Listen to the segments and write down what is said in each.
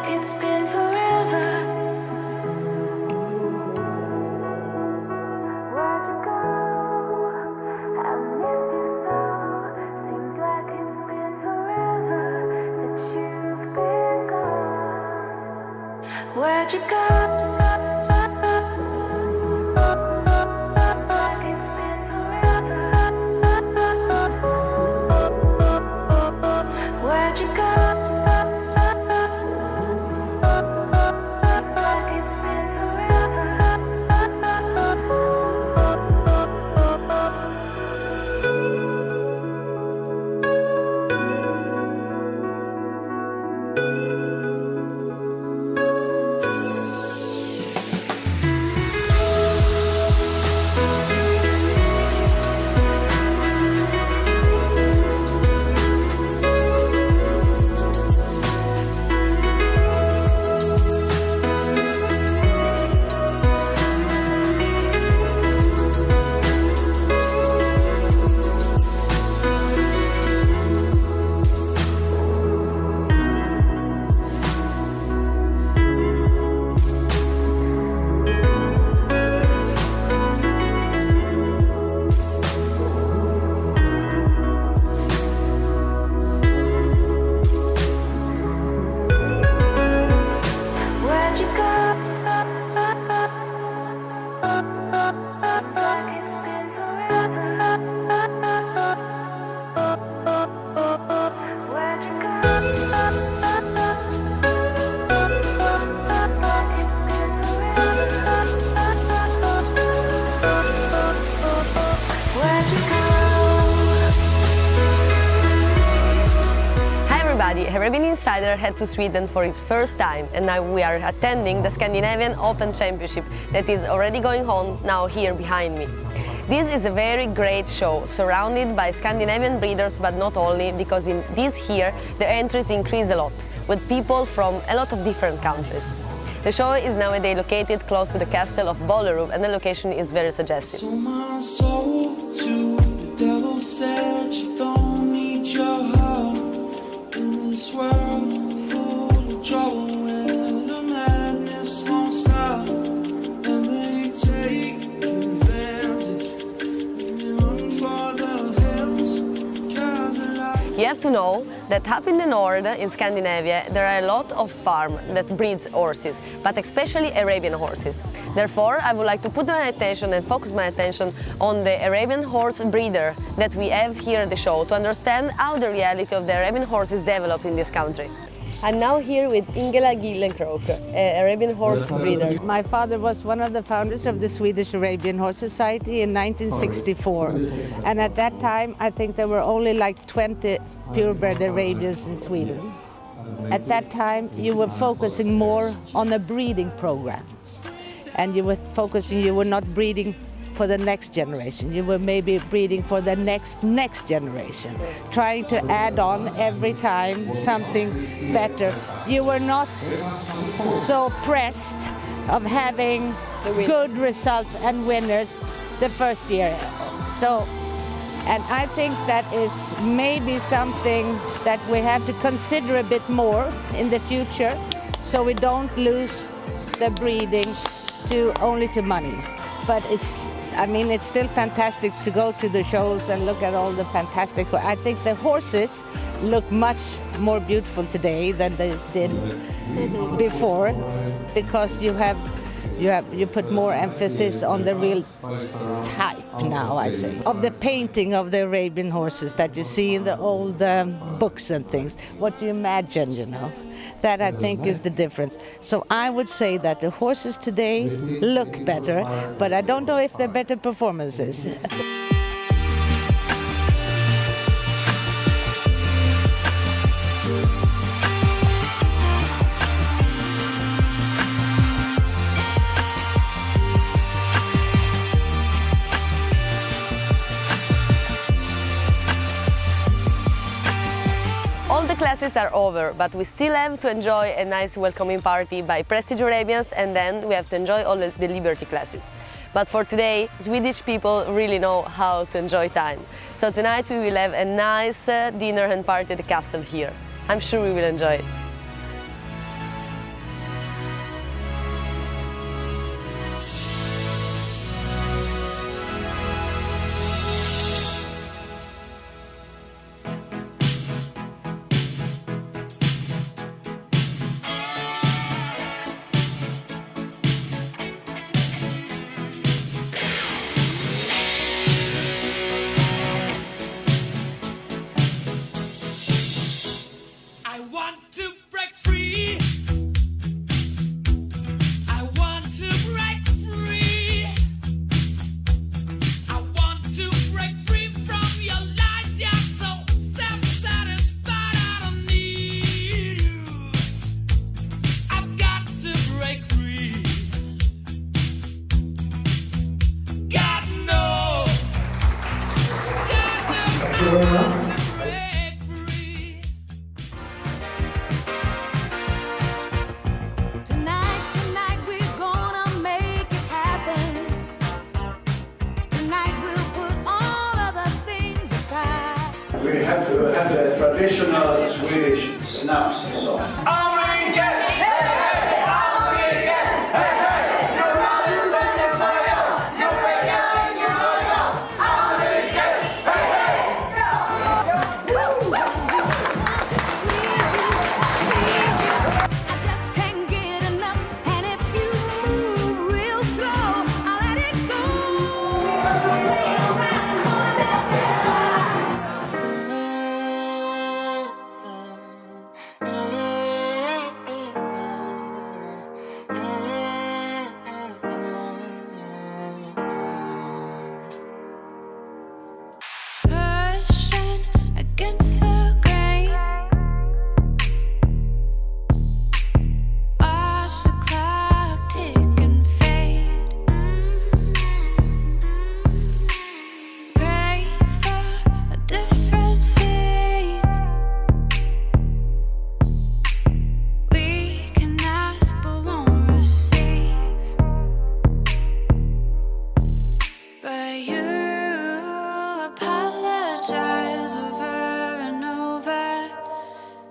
like it's been forever. Where'd you go? I missed you so. Seems like it's been forever that you've been gone. Where'd you go? Where'd you go? Arabian Insider head to Sweden for its first time, and now we are attending the Scandinavian Open Championship that is already going on now here behind me. This is a very great show, surrounded by Scandinavian breeders, but not only, because in this here the entries increase a lot, with people from a lot of different countries. The show is nowadays located close to the castle of Bollerup, and the location is very suggestive. So my soul to the devil said you don't need your heart in this world full of trouble where the madness won't stop and they take advantage and they run for the hills 'cause they like. You have to know that up in the north, in Scandinavia, there are a lot of farms that breeds horses, but especially Arabian horses. Therefore, I would like to put my attention and focus my attention on the Arabian horse breeder that we have here at the show to understand how the reality of the Arabian horses develop in this country. I'm now here with Ingela Gillenkrook, Arabian horse breeder. My father was one of the founders of the Swedish Arabian Horse Society in 1964. And at that time, I think there were only like 20 purebred Arabians in Sweden. At that time, you were focusing more on a breeding program. And you were not breeding for the next generation. You were maybe breeding for the next generation, trying to add on every time something better. You were not so pressed of having good results and winners the first year. And I think that is maybe something that we have to consider a bit more in the future, so we don't lose the breeding only to money. But it's still fantastic to go to the shows and look at all the fantastic. I think the horses look much more beautiful today than they did before, because you put more emphasis on the real type now, I'd say, of the painting of the Arabian horses that you see in the old books and things. What you imagine, you know. That, I think, is the difference. So I would say that the horses today look better, but I don't know if they're better performances. All the classes are over, but we still have to enjoy a nice welcoming party by Prestige Arabians, and then we have to enjoy all the Liberty classes. But for today, Swedish people really know how to enjoy time. So tonight we will have a nice dinner and party at the castle here. I'm sure we will enjoy it. I want to break free. I want to break free. I want to break free from your lies. You're so self-satisfied. I don't need you. I've got to break free. God knows. God knows. Tonight we're gonna make it happen. Tonight we'll put all other things aside. We have to have the traditional Swedish snaps song. I just can't get enough, and if you real slow, I'll let it go. Pushing against the grain. Watch the clock tick and fade. Pray for a different scene. We can ask but won't receive. But you apologize over and over.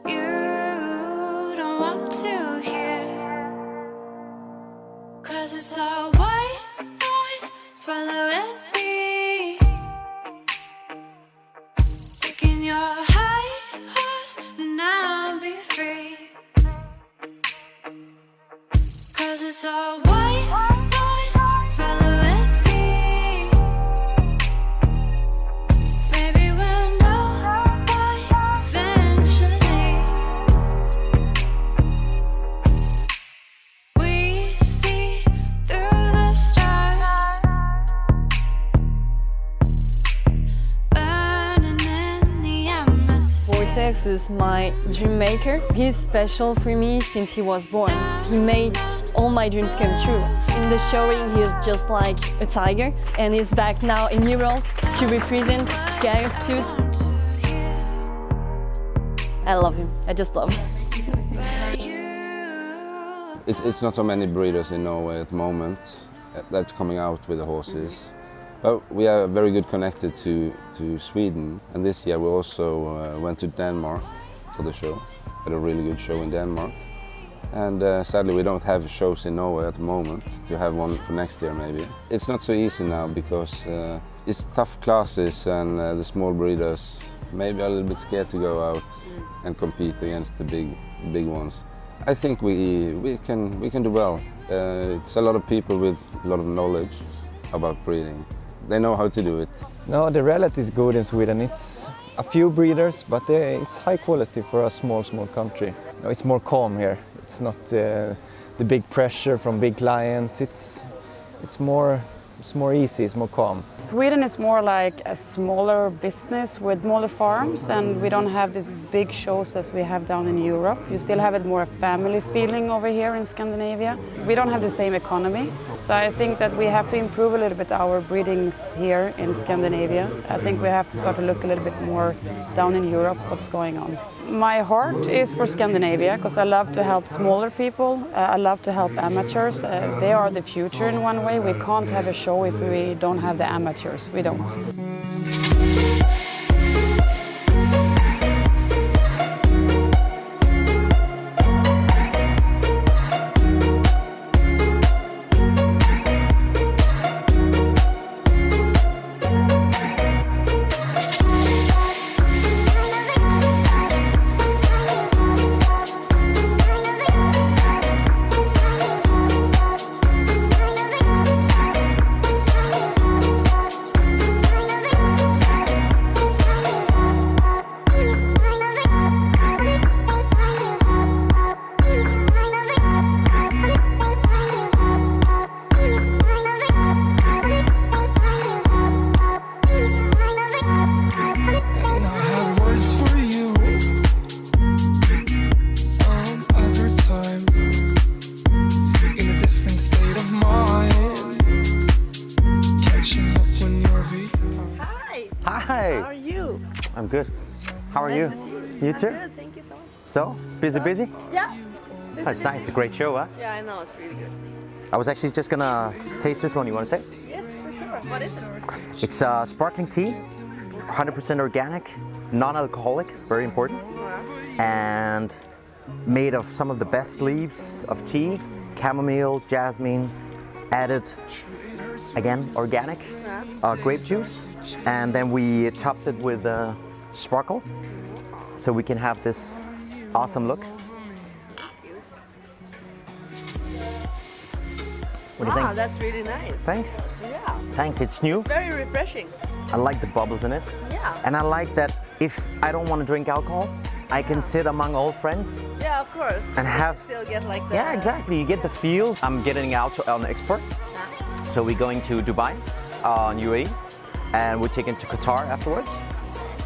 You don't want to hear. 'Cause it's all white noise, swallowing me. Taking your high horse and I'll be free. 'Cause it's all white noise, swallowing me. Maybe we'll know why eventually. We see through the stars, burning in the atmosphere. Vortex is my dream maker. He's special for me since he was born. He made all my dreams come true. In the showing, he is just like a tiger, and he's back now in Europe to represent Skärstuds. I love him. I just love him. It's not so many breeders in Norway at the moment that's coming out with the horses. But we are very good connected to Sweden, and this year we also went to Denmark for the show. Had a really good show in Denmark. And sadly we don't have shows in Norway at the moment, to have one for next year maybe. It's not so easy now because it's tough classes, and the small breeders maybe are a little bit scared to go out and compete against the big ones. I think we can do well. It's a lot of people with a lot of knowledge about breeding. They know how to do it. No, the reality is good in Sweden. It's a few breeders, but it's high quality for a small country. No, it's more calm here. It's not the big pressure from big clients. It's more easy, it's more calm. Sweden is more like a smaller business with smaller farms, and we don't have these big shows as we have down in Europe. You still have it more a family feeling over here in Scandinavia. We don't have the same economy, so I think that we have to improve a little bit our breedings here in Scandinavia. I think we have to start to look a little bit more down in Europe what's going on. My heart is for Scandinavia because I love to help smaller people. I love to help amateurs. They are the future in one way. We can't have a show if we don't have the amateurs. We don't. good. How are you? Nice to see you. You I'm too? good, thank you so much. So, busy? Yeah. That's nice, it's a great show, huh? Yeah, I know, it's really good. I was actually just gonna taste this one. You want to taste? Yes, for sure. What is it? It's sparkling tea, 100% organic, non-alcoholic, very important, and made of some of the best leaves of tea, chamomile, jasmine, added, again, organic, grape juice, and then we topped it with sparkle, so we can have this awesome look. What do you think? That's really nice. Thanks. Yeah. Thanks, it's new. It's very refreshing. I like the bubbles in it. Yeah. And I like that if I don't want to drink alcohol, I can sit among old friends. Yeah, of course. And have... Still get like the... Yeah, exactly. You get the feel. I'm getting out on export. So we're going to Dubai, UAE, and we're taking to Qatar afterwards.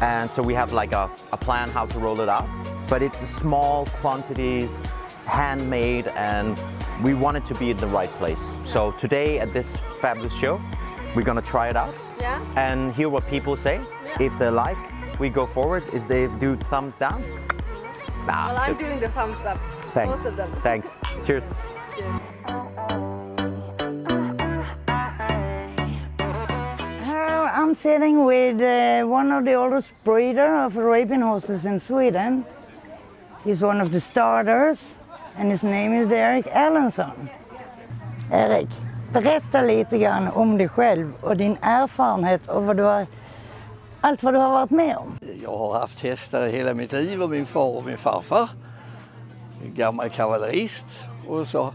And so we have like a plan how to roll it out. But it's small quantities, handmade, and we want it to be in the right place. So today at this fabulous show, we're gonna try it out and hear what people say. Yeah. If they like, we go forward. If they do thumbs down, well, I'm doing the thumbs up. Thanks. Both of them. Thanks. Cheers. Cheers. I'm sitting with one of the oldest breeder of Arabian horses in Sweden. He's one of the starters, and his name is Erik Erlendsson. Erik, berätta lite grann om dig själv och din erfarenhet och allt vad du har varit med om. Jag har haft hästar hela mitt liv och min far och min farfar. Gammal kavallerist. Och så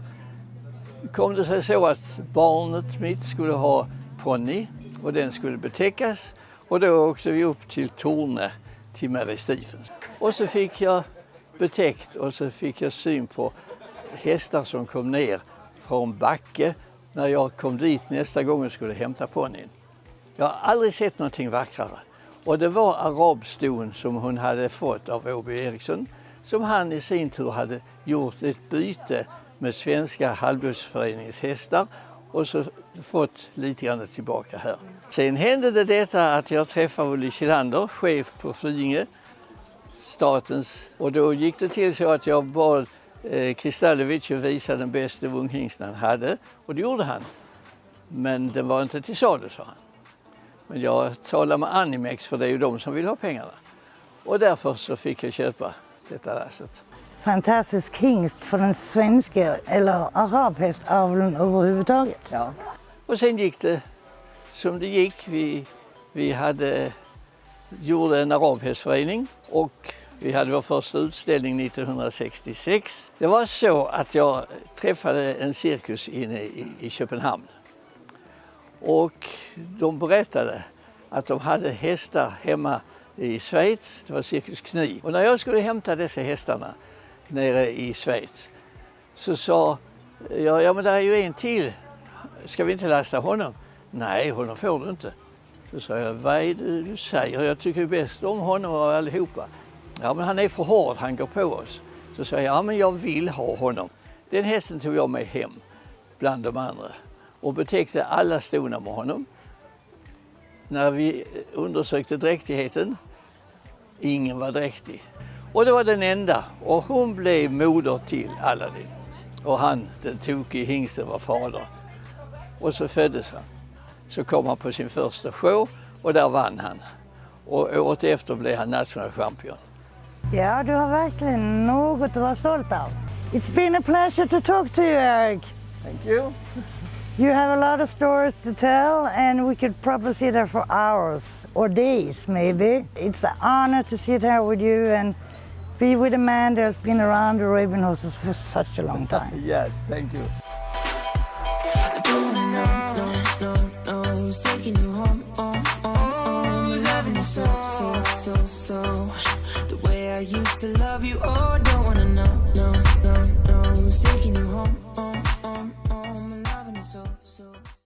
kom det sig så att barnet mitt skulle ha ponny och den skulle betäckas. Och då åkte vi upp till Torne till Mary Stephens. Och så fick jag betäckt och så fick jag syn på hästar som kom ner från backe när jag kom dit nästa gång och skulle hämta ponnyn. Jag har aldrig sett någonting vackrare. Och det var arabston som hon hade fått av Åby Eriksson, som han i sin tur hade gjort ett byte med svenska halvblodsföreningens hästar och så fått lite grann tillbaka här. Sen hände det detta att jag träffade Olle Kjellander, chef på Flyinge, statens, och då gick det till så att jag bad Kristalevich att visa den bästa unghingsten han hade, och det gjorde han. Men den var inte till salu, sa han. Men jag talade med Animex, för det är ju de som vill ha pengarna. Och därför så fick jag köpa detta lasset. Fantastisk hingst för den svenska eller arabhästavlen överhuvudtaget. Ja. Och sen gick det som det gick. Vi gjorde en arabhästförening och vi hade vår första utställning 1966. Det var så att jag träffade en cirkus inne i Köpenhamn. Och de berättade att de hade hästar hemma i Schweiz. Det var cirkus Kniv. Och när jag skulle hämta dessa hästarna nere i Schweiz så sa jag, ja men det är ju en till. Ska vi inte lasta honom? Nej, honom får du inte. Så sa jag, vad är det du säger? Jag tycker bäst om honom och allihopa. Ja men han är för hård, han går på oss. Så sa jag, ja men jag vill ha honom. Den hästen tog jag med hem bland de andra och betäckte alla stona med honom. När vi undersökte dräktigheten, ingen var dräktig. Och det var den enda, och hon blev moder till Aladdin. Och han, den tokige hingsten, var fader. Och så föddes han. Så kom han på sin första show och där vann han. Och året efter blev han nationalchampion. Ja, du har verkligen något att vara stolt av. It's been a pleasure to talk to you, Erik. Thank you. You have a lot of stories to tell, and we could probably sit there for hours or days, maybe. It's an honor to sit here with you and be with a man that has been around the Arabian horses for such a long time. Yes, thank you. I don't know who's taking you home, who's having you so. The way I used to love you, oh, I don't wanna know, who's taking you home.